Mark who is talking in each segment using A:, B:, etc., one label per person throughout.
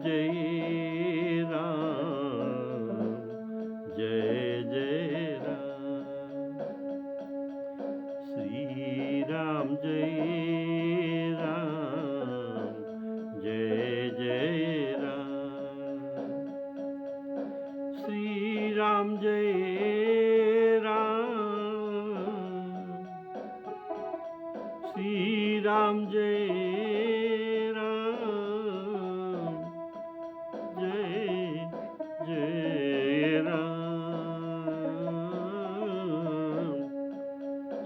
A: जय राम, जय जय राम। श्री राम जय राम, जय जय राम। श्री राम जय राम, श्री राम जय राम, जय जय राम।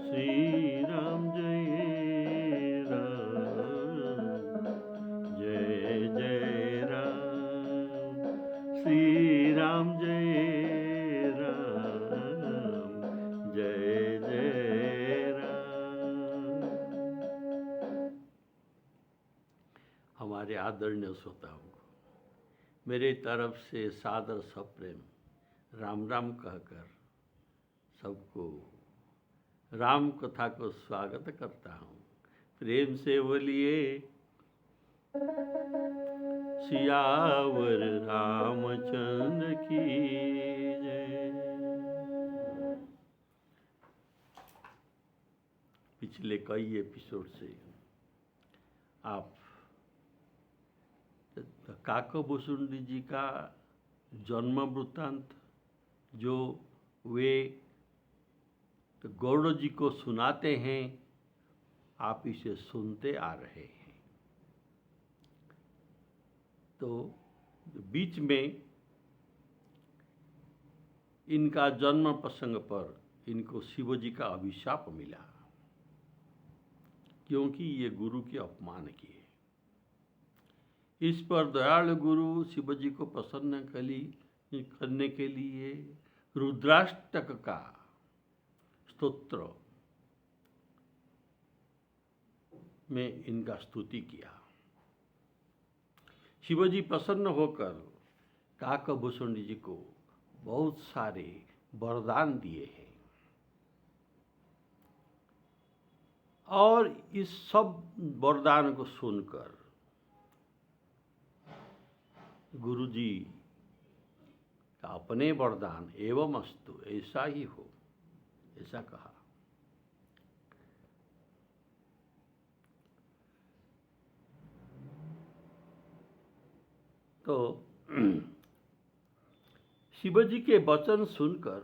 A: श्री राम जय राम, जय जय राम। श्री राम जय राम, जय जय राम। हमारे आदरणीय श्रोताओं को मेरे तरफ से सादर सप्रेम राम राम कहकर सबको राम कथा को स्वागत करता हूँ। प्रेम से बोलिए सियावर रामचंद्र की जय। पिछले कई एपिसोड से आप काकभूषुंडी जी का जन्म वृत्तांत जो वे गौड़ जी को सुनाते हैं, आप इसे सुनते आ रहे हैं। तो बीच में इनका जन्म प्रसंग पर इनको शिव जी का अभिशाप मिला, क्योंकि ये गुरु के अपमान किए। इस पर दयालु गुरु शिव जी को प्रसन्न करने के लिए रुद्राष्टक का स्तोत्र में इनका स्तुति किया। शिव जी प्रसन्न होकर काकभूषुंडी जी को बहुत सारे वरदान दिए हैं और इस सब वरदान को सुनकर गुरु जी का अपने वरदान एवं अस्तु, ऐसा ही हो, ऐसा कहा। तो शिव जी के वचन सुनकर,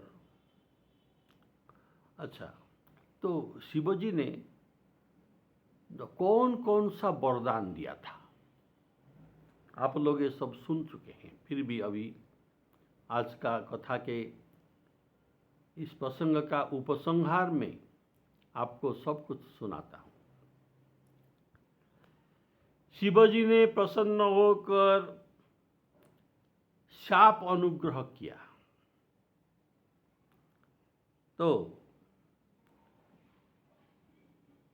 A: अच्छा, तो शिव जी ने कौन कौन सा वरदान दिया था आप लोग ये सब सुन चुके हैं। फिर भी अभी आज का कथा के इस प्रसंग का उपसंहार में आपको सब कुछ सुनाता हूँ। शिव जी ने प्रसन्न होकर शाप अनुग्रह किया। तो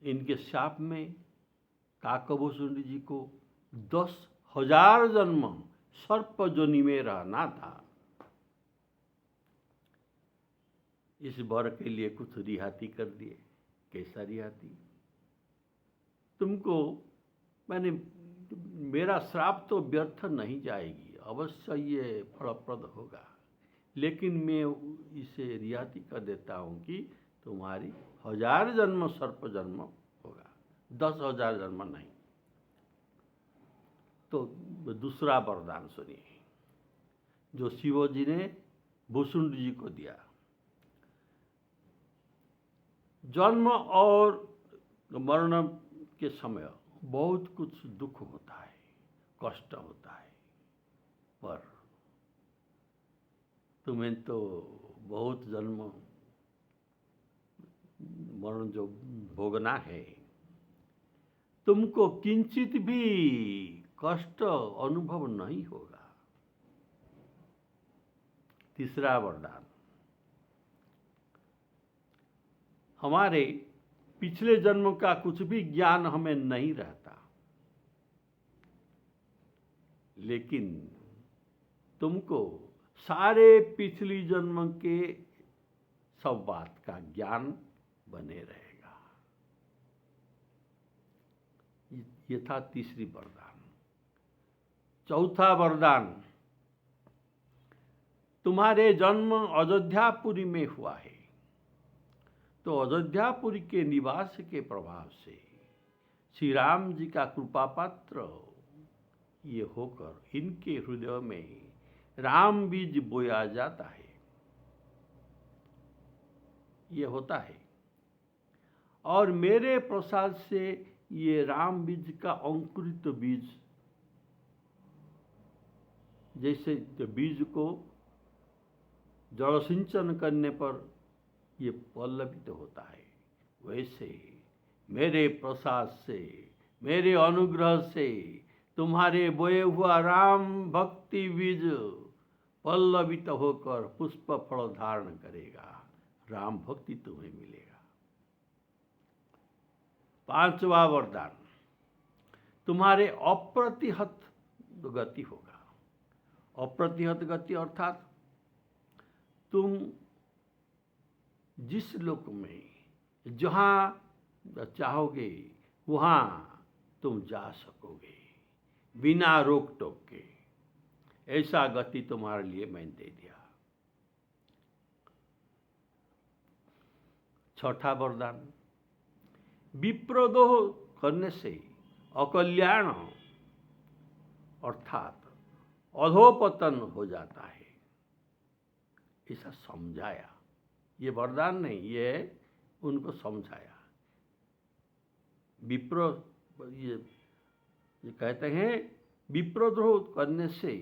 A: इनके शाप में काकभूषुंडी जी को 10,000 जन्म सर्प योनि में रहना था। इस वर के लिए कुछ रियायती कर दिए। कैसा रियायती? तुमको मेरा श्राप तो व्यर्थ नहीं जाएगी, अवश्य ये फलप्रद होगा, लेकिन मैं इसे रियायती कर देता हूँ कि तुम्हारी 1000 जन्म सर्प जन्म होगा, 10,000 जन्म नहीं। तो दूसरा वरदान सुनिए जो शिव जी ने भूषुंडी जी को दिया। जन्म और मरण के समय बहुत कुछ दुख होता है, कष्ट होता है, पर तुम्हें तो बहुत जन्म मरण जो भोगना है, तुमको किंचित भी कष्ट अनुभव नहीं होगा। तीसरा वरदान, हमारे पिछले जन्म का कुछ भी ज्ञान हमें नहीं रहता, लेकिन तुमको सारे पिछली जन्म के सब बात का ज्ञान बने रहेगा। ये था तीसरी वरदान। चौथा वरदान, तुम्हारे जन्म अयोध्यापुरी में हुआ है, तो अयोध्यापुरी के निवास के प्रभाव से श्री राम जी का कृपा पात्र ये होकर इनके हृदय में राम बीज बोया जाता है। ये होता है और मेरे प्रसाद से ये राम बीज का अंकुरित बीज, जैसे बीज को जल सिंचन करने पर ये पल्लवित होता है, वैसे मेरे प्रसाद से, मेरे अनुग्रह से तुम्हारे बोए हुआ राम भक्ति बीज पल्लवित होकर पुष्प फल धारण करेगा, राम भक्ति तुम्हें मिलेगा। पांचवा वरदान, तुम्हारे अप्रतिहत गति होगा। अप्रतिहत गति अर्थात तुम जिस लोक में जहाँ चाहोगे वहाँ तुम जा सकोगे बिना रोक टोक के, ऐसा गति तुम्हारे लिए मैंने दे दिया। छठा वरदान, विप्रद्रोह करने से अकल्याण अर्थात अधोपतन हो जाता है, ऐसा समझाया। ये वरदान नहीं, ये उनको समझाया। विप्र ये कहते हैं विप्रद्रोह करने से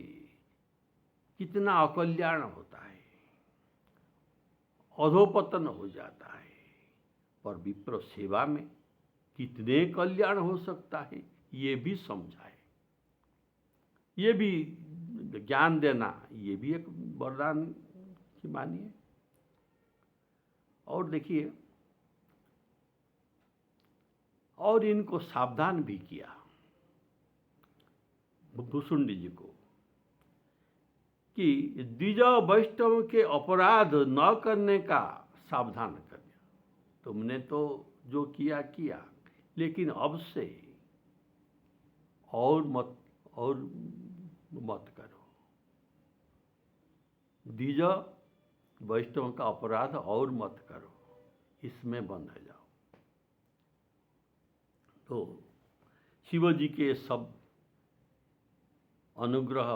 A: कितना अकल्याण होता है, अधोपतन हो जाता है, पर विप्र सेवा में कितने कल्याण हो सकता है ये भी समझाए। ये भी ज्ञान देना, ये भी एक वरदान की मानिए। और देखिए, और इनको सावधान भी किया भुसुंडी जी को कि द्विज वैष्णव के अपराध न करने का सावधान कर दिया। तुमने तो जो किया किया, लेकिन अब से और मत करो। द्विज वैष्णव का अपराध और मत करो, इसमें बंद हो जाओ। तो शिव जी के सब अनुग्रह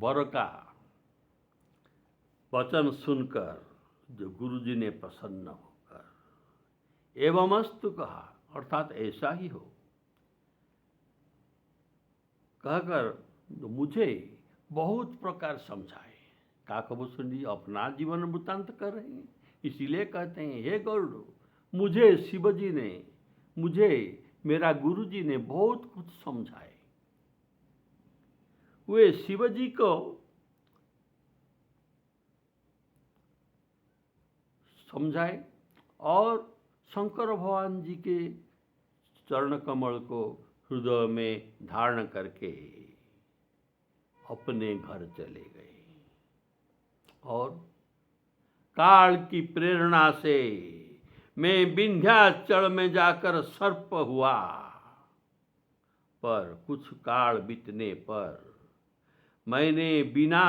A: वर का वचन सुनकर जो गुरु जी ने प्रसन्न होकर एवमस्तु कहा, अर्थात ऐसा ही हो कहकर मुझे बहुत प्रकार समझाए। काकभूषण जी अपना जीवन वृत्तांत कर रहे हैं, इसीलिए कहते हैं हे गरुड़, मुझे शिव जी ने, मुझे मेरा गुरु जी ने बहुत कुछ समझाए। वे शिव जी को समझाए और शंकर भगवान जी के चरण कमल को हृदय में धारण करके अपने घर चले गए। और काल की प्रेरणा से मैं विंध्याचल में जाकर सर्प हुआ, पर कुछ काल बीतने पर मैंने बिना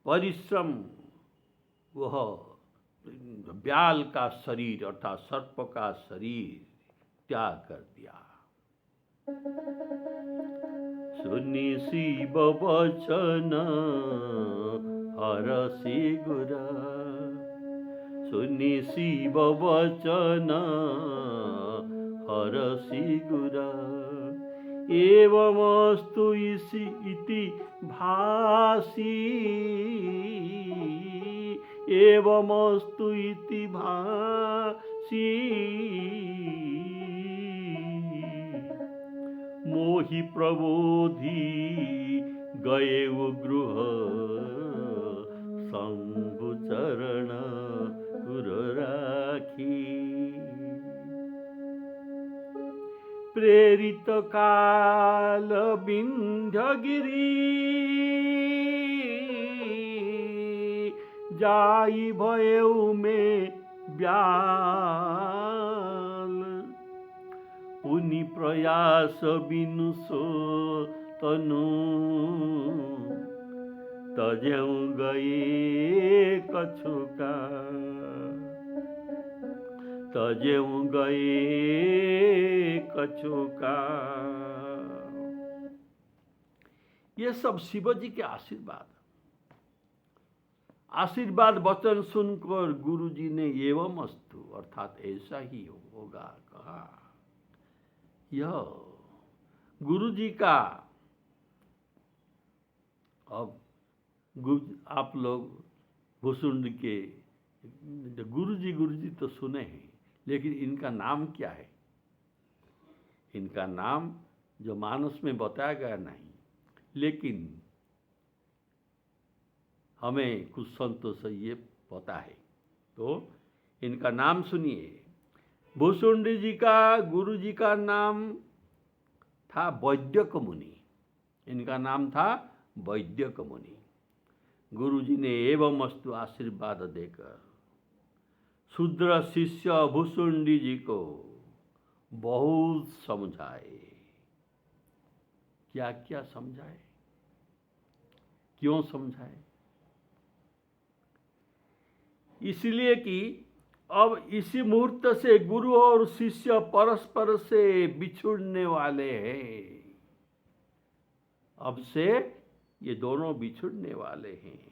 A: परिश्रम वह ब्याल का शरीर अर्थात सर्प का शरीर त्याग कर दिया। सुनी शिव वचन हरषि गुर, सुनी शिव वचन हरषि गुर, एवमस्तु इति भासी, एवमस्तु इति भासी, मोहि प्रबोधि गए गृह, शंभु चरण पुर राखी, प्रेरित काल विंध्यगिरि, जाई भयउ में ब्याल, पुनि प्रयास बिनु सो तनु तज्यौ गए कछुका तज्यौ गए कछुका। ये सब शिव जी के आशीर्वाद वचन सुनकर गुरु जी ने एवं अस्तु अर्थात ऐसा ही होगा कहा। यह गुरु जी का, अब आप लोग भुसुंड के गुरु जी तो सुने हैं, लेकिन इनका नाम क्या है? इनका नाम जो मानस में बताया गया नहीं, लेकिन हमें कुछ संतों से ये पता है। तो इनका नाम सुनिए। भुसुंडी जी का गुरु जी का नाम था वैद्यक मुनि। इनका नाम था वैद्यक मुनि। गुरु जी ने एवं अस्तु आशीर्वाद देकर शूद्र शिष्य भुसुंडी जी को बहुत समझाए। क्या क्या समझाए, क्यों समझाए? इसलिए कि अब इसी मुहूर्त से गुरु और शिष्य परस्पर से बिछुड़ने वाले हैं। अब से ये दोनों बिछुड़ने वाले हैं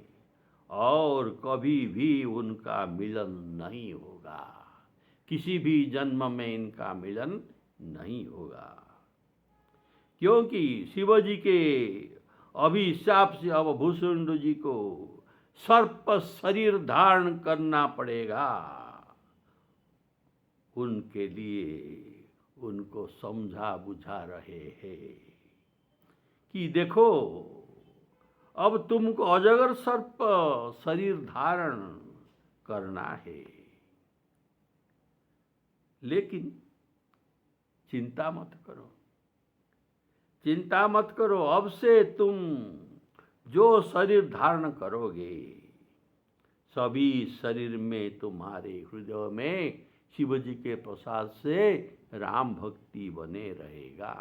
A: और कभी भी उनका मिलन नहीं होगा। किसी भी जन्म में इनका मिलन नहीं होगा, क्योंकि शिव जी के अभिशाप से अब भुसुंड जी को सर्प शरीर धारण करना पड़ेगा। उनके लिए उनको समझा बुझा रहे हैं कि देखो, अब तुमको अजगर सर्प शरीर धारण करना है, लेकिन चिंता मत करो, चिंता मत करो। अब से तुम जो शरीर धारण करोगे, सभी शरीर में तुम्हारे हृदय में शिव जी के प्रसाद से राम भक्ति बने रहेगा।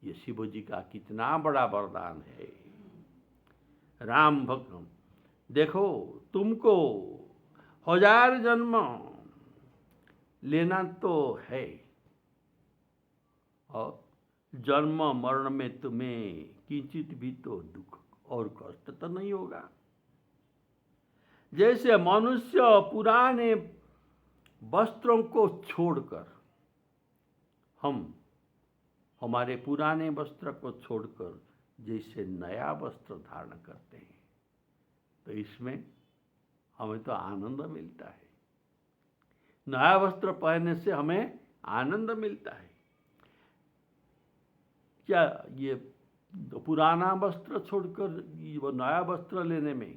A: ये शिव जी का कितना बड़ा वरदान है। राम भक्त, देखो तुमको 1000 जन्म लेना तो है, और जन्म मरण में तुम्हें किंचित भी तो दुख और कष्ट तो नहीं होगा। जैसे मनुष्य पुराने वस्त्रों को छोड़कर, हम हमारे पुराने वस्त्र को छोड़कर जैसे नया वस्त्र धारण करते हैं, तो इसमें हमें तो आनंद मिलता है। नया वस्त्र पहनने से हमें आनंद मिलता है। क्या ये पुराना वस्त्र छोड़कर वो नया वस्त्र लेने में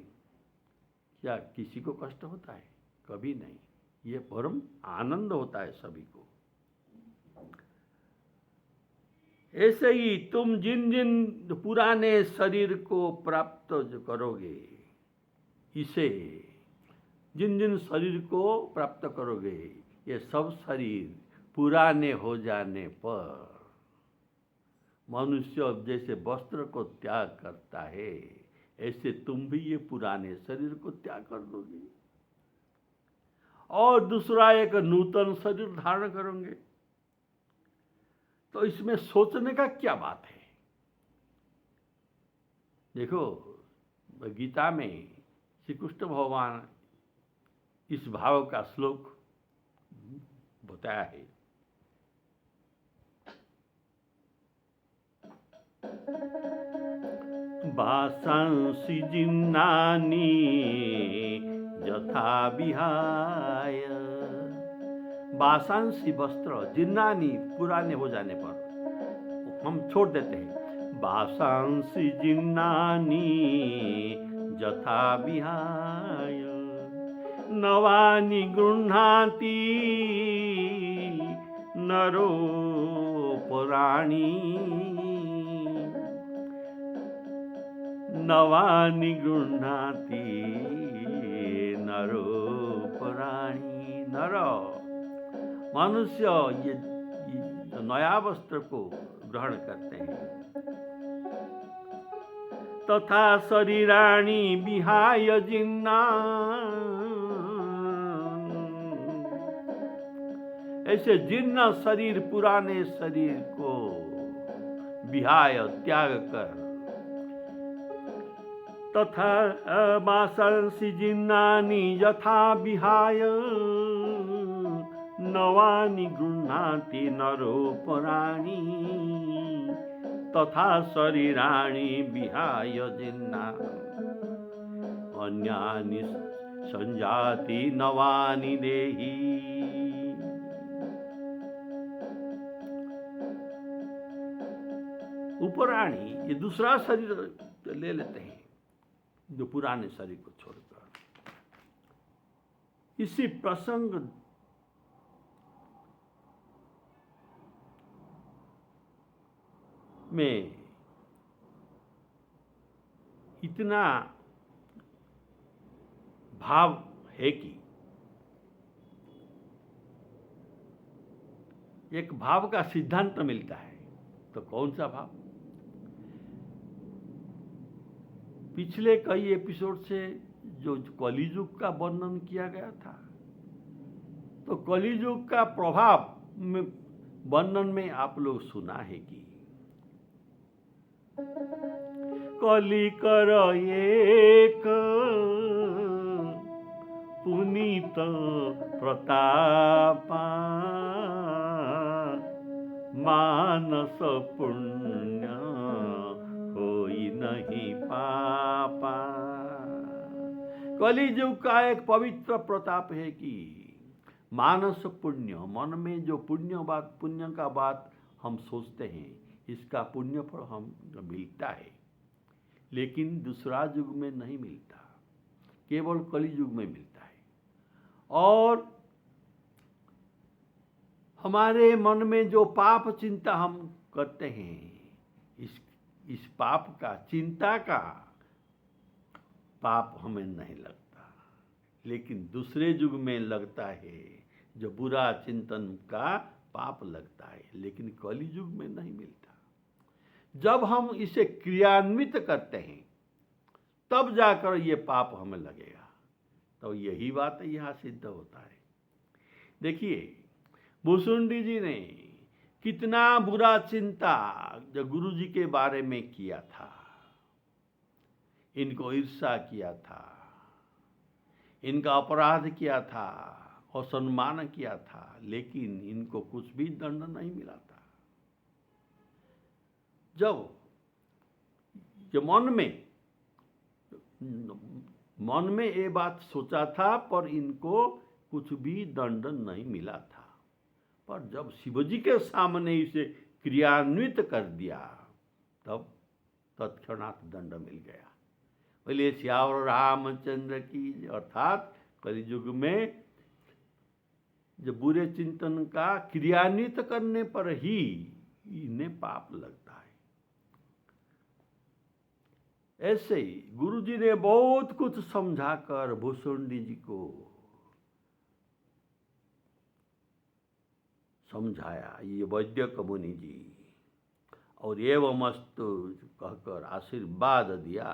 A: क्या किसी को कष्ट होता है? कभी नहीं। ये परम आनंद होता है सभी को। ऐसे ही तुम जिन जिन पुराने शरीर को प्राप्त करोगे, इसे जिन जिन शरीर को प्राप्त करोगे, ये सब शरीर पुराने हो जाने पर मनुष्य जैसे वस्त्र को त्याग करता है, ऐसे तुम भी ये पुराने शरीर को त्याग कर दोगे और दूसरा एक नूतन शरीर धारण करोगे। तो इसमें सोचने का क्या बात है? देखो, गीता में श्री कृष्ण भगवान इस भाव का श्लोक बताया है। वासांसि जीर्णानि यथा विहाय। वासांसि वस्त्र, जीर्णानि पुराने हो जाने पर हम छोड़ देते हैं। वासांसि जीर्णानि यथा विहाय नवानि गृह्णाति नरो पुराणी। नवानि गृह्णाति नरो पुराणी। नर मनुष्य ये नया वस्त्र को ग्रहण करते हैं। तथा शरीराणि विहाय जिन्ना, ऐसे जीर्ण शरीर, पुराने शरीर को विहाय त्याग कर, तथा मांसांसि जीर्णानि यथा विहाय नवानि गृह्णाति नरोपराणि, तथा शरीराणि विहाय जीर्णा अन्यानि संजाति नवानि देहि। उपराणी ये दूसरा शरीर ले लेते हैं, जो पुराने शरीर को छोड़कर। इसी प्रसंग में इतना भाव है कि एक भाव का सिद्धांत मिलता है। तो कौन सा भाव? पिछले कई एपिसोड से जो कलियुग का वर्णन किया गया था, तो कलियुग का प्रभाव में वर्णन में आप लोग सुना है कि कली कर एक पुनीत प्रतापा, मानस पुण्य कोई नहीं पापा। कलियुग का एक पवित्र प्रताप है कि मानस पुण्य, मन में जो पुण्य का बात हम सोचते हैं, इसका पुण्य फल हम मिलता है, लेकिन दूसरा युग में नहीं मिलता, केवल कलियुग में मिलता है। और हमारे मन में जो पाप चिंता हम करते हैं, इस पाप का, चिंता का पाप हमें नहीं लगता, लेकिन दूसरे युग में लगता है, जो बुरा चिंतन का पाप लगता है, लेकिन कलि युग में नहीं मिलता। जब हम इसे क्रियान्वित करते हैं, तब जाकर ये पाप हमें लगेगा। तो यही बात यहाँ सिद्ध होता है। देखिए, भुसुंडी जी ने कितना बुरा चिंता जो गुरु जी के बारे में किया था, इनको ईर्ष्या किया था, इनका अपराध किया था, असम्मान किया था, लेकिन इनको कुछ भी दंड नहीं मिला था। जब मन में ये बात सोचा था, पर इनको कुछ भी दंड नहीं मिला था। पर जब शिवजी के सामने इसे क्रियान्वित कर दिया, तब तत्क्षणात दंड मिल गया। बोले श्यावर रामचंद्र की। अर्थात कलियुग में जो बुरे चिंतन का क्रियान्वित करने पर ही इन्हें पाप लगता है। ऐसे ही गुरु जी ने बहुत कुछ समझाकर भुसुंडी जी को समझाया, ये वैद्य मुनि जी, और एवमस्तु कहकर आशीर्वाद दिया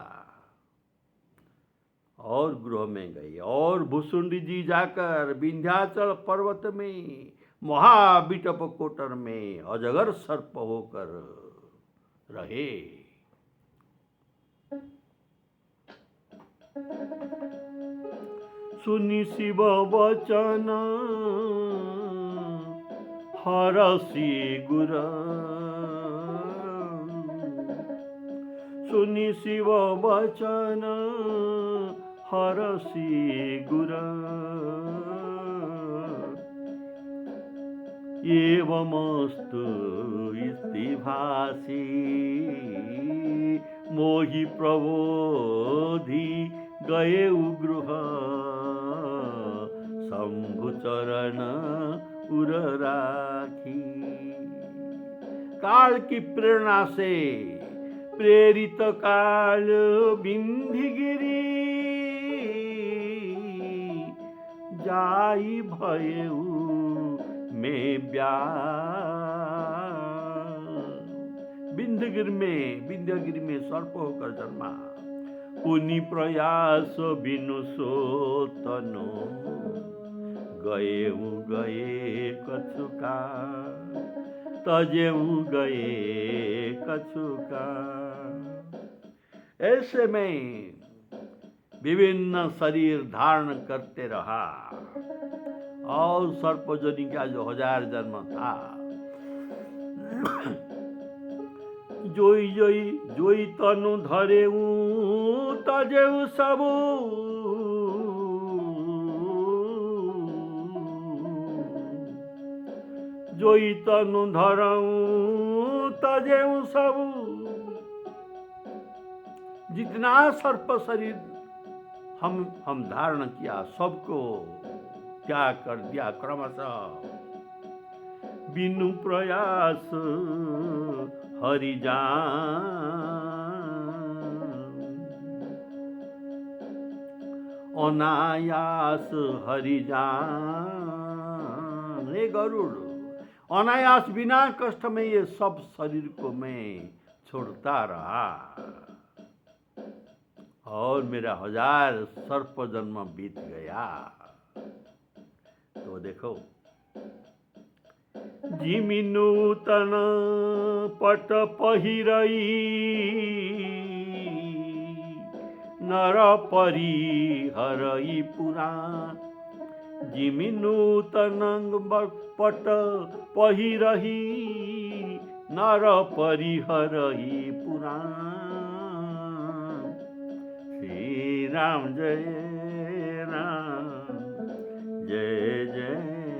A: और गृह में गए। और भुसुंडी जी जाकर विंध्याचल पर्वत में महाविटप कोटर में अजगर सर्प होकर रहे। सुनि शिव वचन हरसी गुर, सुनि शिव वचन हरसी गुर, एवमस्तु इति भासी मोहि प्रबोधि गए गृह, शंभु चरण उर राखी। काल की प्रेरणा से प्रेरित काल बिंधिगिरी, जाई भयऊ में विंध्यगिरि में सर्प होकर जन्मा। पुनि प्रयास बिनु सो तनु, गए कछुका, तजेऊ गए कछुका। ऐसे में विभिन्न शरीर धारण करते रहा और सर्पजनी का जो 1000 जन्म था, जोई तनु धरेऊ तजेऊ सबू, जोई तनु धरऊ तजेऊ सबू। जितना सर्प शरीर हम धारण किया, सबको त्याग कर दिया क्रमशः। बिनु प्रयास हरि जान, अनायास हरि जान। हे गरुड़, अनायास बिना कष्ट में ये सब शरीर को मैं छोड़ता रहा और मेरा 1000 सर्प जन्म बीत गया। तो देखो, जिमि नूतन पट पहिरई, नर परिहरई पुराण। जिमि नूतन पट पहिरही, नर परिहरई पुराण। श्री राम जय राम, जय जय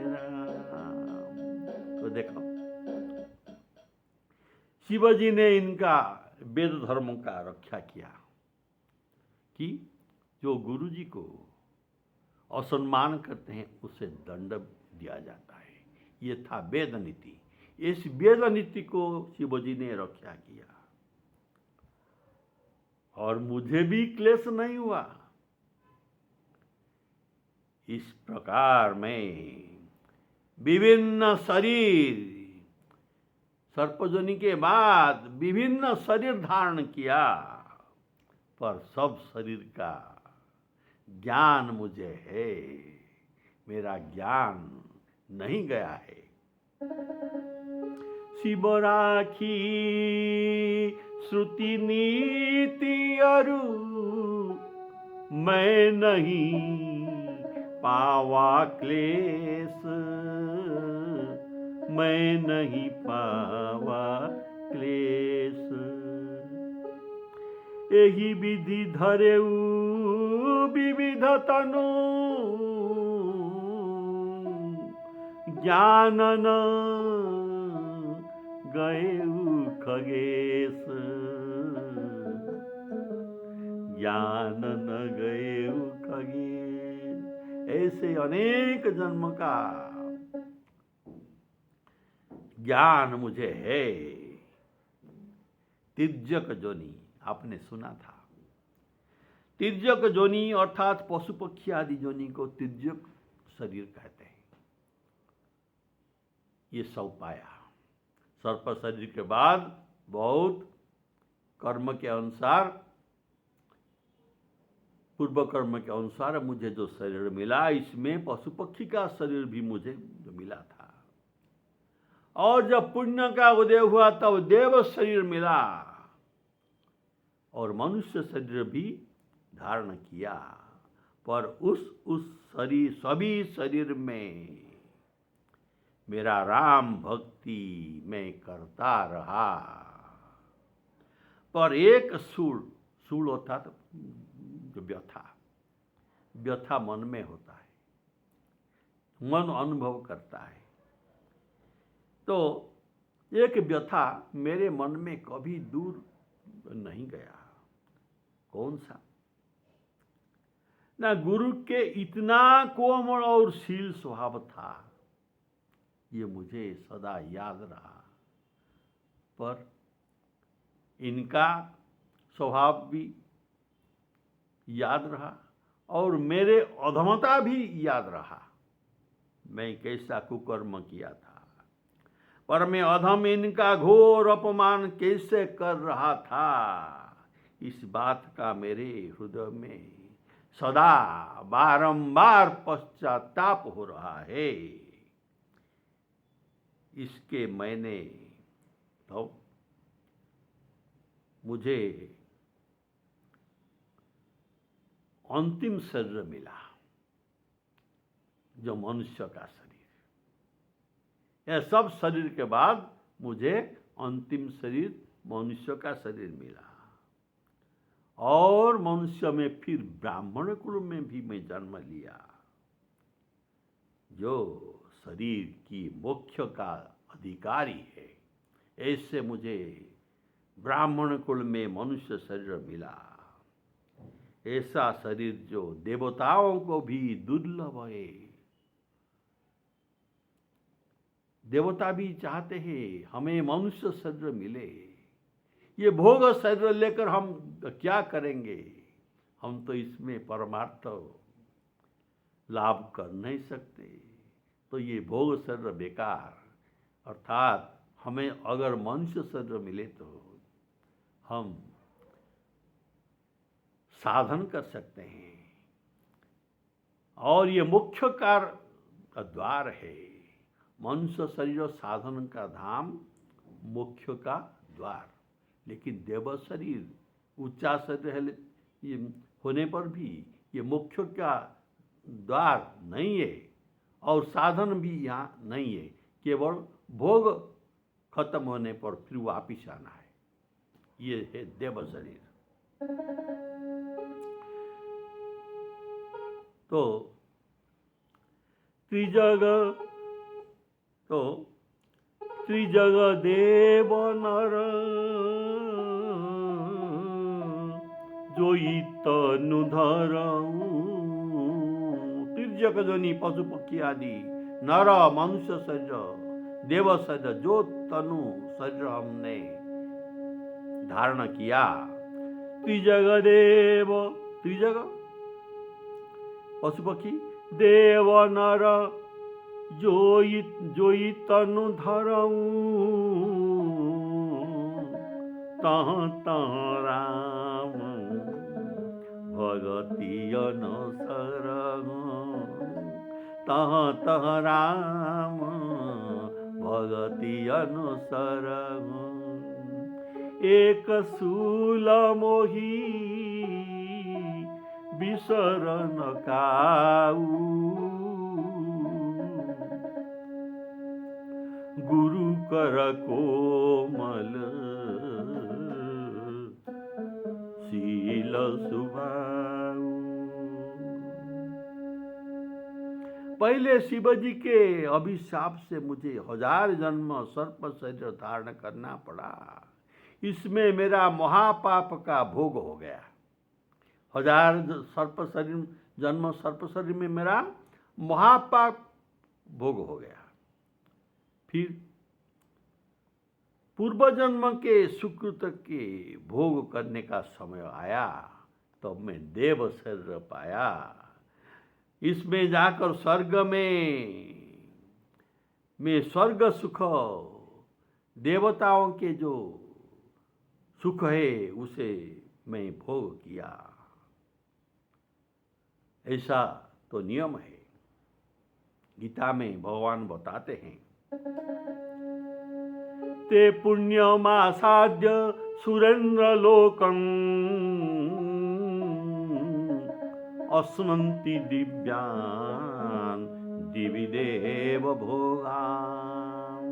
A: राम। तो देखो, शिवजी ने इनका वेद धर्मों का रक्षा किया कि जो गुरु जी को असम्मान करते हैं उसे दंड दिया जाता है। ये था वेद नीति। इस वेद नीति को शिवजी ने रक्षा किया और मुझे भी क्लेश नहीं हुआ। इस प्रकार में विभिन्न शरीर, सर्पजनी के बाद विभिन्न शरीर धारण किया, पर सब शरीर का ज्ञान मुझे है, मेरा ज्ञान नहीं गया है। शिव राखी श्रुति नीति अरु, मैं नहीं पावा क्लेश, मैं नहीं पावा क्लेश। एही विधि धरेऊ विविध तनु, ज्ञानन गएऊ खगेश, ज्ञानन गएऊ खगेश। ऐसे अनेक जन्म का ज्ञान मुझे है। तिर्यक जोनि आपने सुना था। तिर्यक जोनि अर्थात पशु पक्षी आदि जोनि को तिर्यक शरीर कहते हैं। ये सब पाया। सर्प शरीर के बाद बहुत कर्म के अनुसार, पूर्व कर्म के अनुसार मुझे जो शरीर मिला, इसमें पशु पक्षी का शरीर भी मुझे जो मिला था। और जब पुण्य का उदय हुआ तब देव शरीर मिला और मनुष्य शरीर भी धारण किया। पर उस शरीर, सभी शरीर में मेरा राम भक्ति मैं करता रहा। पर एक सूल होता तो जो व्यथा मन में होता है, मन अनुभव करता है। तो एक व्यथा मेरे मन में कभी दूर नहीं गया। कौन सा? ना गुरु के इतना कोमल और शील स्वभाव था, ये मुझे सदा याद रहा। पर इनका स्वभाव भी याद रहा और मेरे अधमता भी याद रहा। मैं कैसा कुकर्म किया था, पर मैं अधम इनका घोर अपमान कैसे कर रहा था, इस बात का मेरे हृदय में सदा बारंबार पश्चाताप हो रहा है। इसके मैंने तो मुझे अंतिम शरीर मिला, जो मनुष्य का शरीर। यह सब शरीर के बाद मुझे अंतिम शरीर मनुष्य का शरीर मिला, और मनुष्य में फिर ब्राह्मण कुल में भी मैं जन्म लिया। जो शरीर की मोक्ष का अधिकारी है, ऐसे मुझे ब्राह्मण कुल में मनुष्य शरीर मिला। ऐसा शरीर जो देवताओं को भी दुर्लभ है। देवता भी चाहते हैं हमें मनुष्य शरीर मिले। ये भोग शरीर लेकर हम क्या करेंगे? हम तो इसमें परमार्थ लाभ कर नहीं सकते, तो ये भोग शरीर बेकार। अर्थात हमें अगर मनुष्य शरीर मिले तो हम साधन कर सकते हैं, और ये मुख्य कार्य का द्वार है। मनुष्य शरीर साधन का धाम, मुख्य का द्वार। लेकिन देव शरीर ऊंचा शरीर ये होने पर भी ये मुख्य का द्वार नहीं है, और साधन भी यहाँ नहीं है। केवल भोग खत्म होने पर फिर वापिस आना है। ये है देव शरीर। तो त्रिजग देव नर जोई तनु धरऊं। त्रिजग जनी पशु पक्षी आदि, नर मनुष्य शरीर, देव शरीर, जो तनु शरीर हमने धारण किया। त्रिजग देव, त्रिजग पशु पक्षी, देव नर जोई तनु धरऊं। तह तह राम भगति अनुसरऊं। तह तह राम भगति अनुसरऊं। एक शूल मोही बिसरन काऊ। गुरु कर कोमल शील सुभाऊ। पहले शिवजी के अभिशाप से मुझे 1000 जन्म सर्प शरीर धारण करना पड़ा। इसमें मेरा महापाप का भोग हो गया। 1000 सर्प शरीर जन्म सर्प शरीर में मेरा महापाप भोग हो गया। फिर पूर्व जन्म के सुकृत के भोग करने का समय आया, तो मैं देव शरीर पाया। इसमें जाकर स्वर्ग में मैं स्वर्ग सुख, देवताओं के जो सुख है उसे मैं भोग किया। ऐसा तो नियम है। गीता में भगवान बताते हैं, ते पुण्यमासाद्य सुरेंद्र लोकं अस्मन्ति दिव्यान दिवि देव भोगान।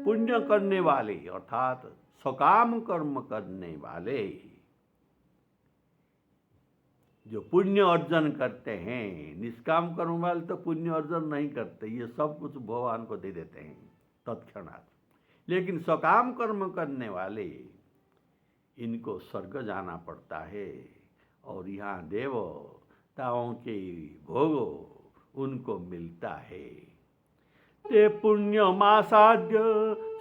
A: पुण्य करने वाले अर्थात सकाम कर्म करने वाले, जो पुण्य अर्जन करते हैं, निष्काम कर्म वाले तो पुण्य अर्जन नहीं करते, ये सब कुछ भगवान को दे देते हैं तत्क्षणात। लेकिन सकाम कर्म करने वाले, इनको स्वर्ग जाना पड़ता है, और यहाँ देवताओं के भोग उनको मिलता है। ते पुण्यमासाद्य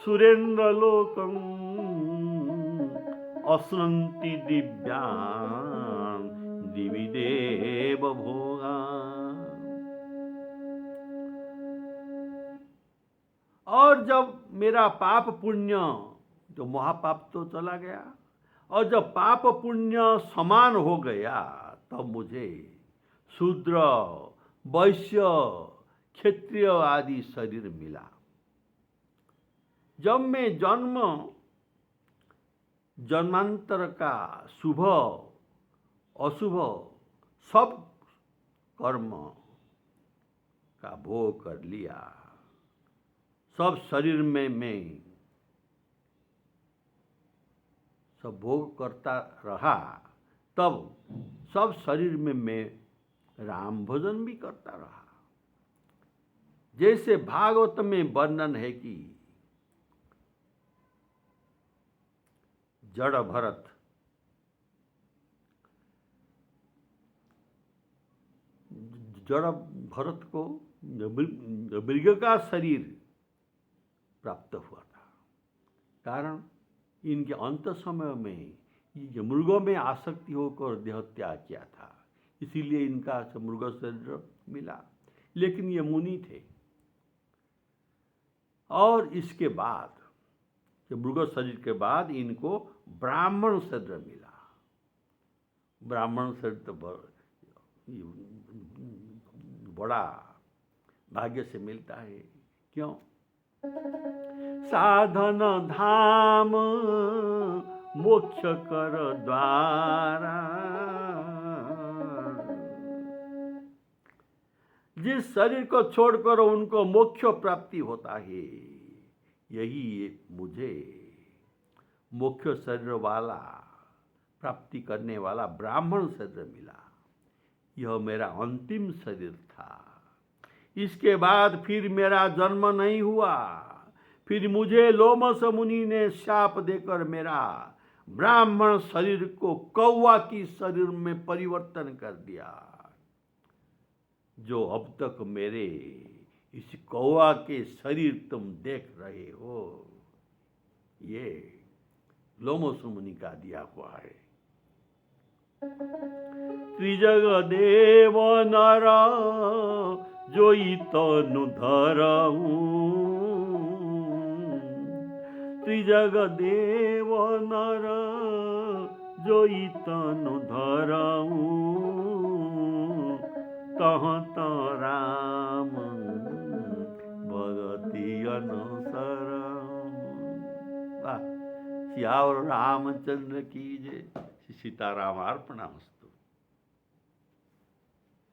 A: सुरेंद्र लोकं अस्नन्ति दिव्यान दिवि देव भोगान। और जब मेरा पाप पुण्य, तो महापाप तो चला गया, और जब पाप पुण्य समान हो गया तब मुझे शूद्र, वैश्य, क्षत्रिय आदि शरीर मिला। जब मैं जन्मांतर का शुभ अशुभ सब कर्म का भोग कर लिया, सब शरीर में मैं सब भोग करता रहा, तब सब शरीर में मैं राम भजन भी करता रहा। जैसे भागवत में वर्णन है कि जड़ भरत को मृग का शरीर प्राप्त हुआ था, कारण इनके अंत समय में ये मृगों में आसक्ति होकर देह त्याग किया था, इसीलिए इनका मृग शरीर मिला। लेकिन ये मुनि थे, और इसके बाद मृग शरीर के बाद इनको ब्राह्मण शरीर मिला। ब्राह्मण शरीर तो बड़ा भाग्य से मिलता है। क्यों? साधन धाम मोक्ष कर द्वारा, जिस शरीर को छोड़कर उनको मोक्ष प्राप्ति होता है, यही मुझे मोक्ष शरीर वाला प्राप्ति करने वाला ब्राह्मण शरीर मिला। यह मेरा अंतिम शरीर था। इसके बाद फिर मेरा जन्म नहीं हुआ। फिर मुझे लोमस मुनि ने शाप देकर मेरा ब्राह्मण शरीर को कौवा की शरीर में परिवर्तन कर दिया। जो अब तक मेरे इस कौवा के शरीर तुम देख रहे हो, ये लोमस मुनि का दिया हुआ है। त्रिजग देव नर जोई तनु धरऊ, त्रिजग देव नर जोई तनु धरऊ, कहत राम भगति अनुसर। सियावर रामचंद्र की जय। सीताराम अर्पणमस्तु।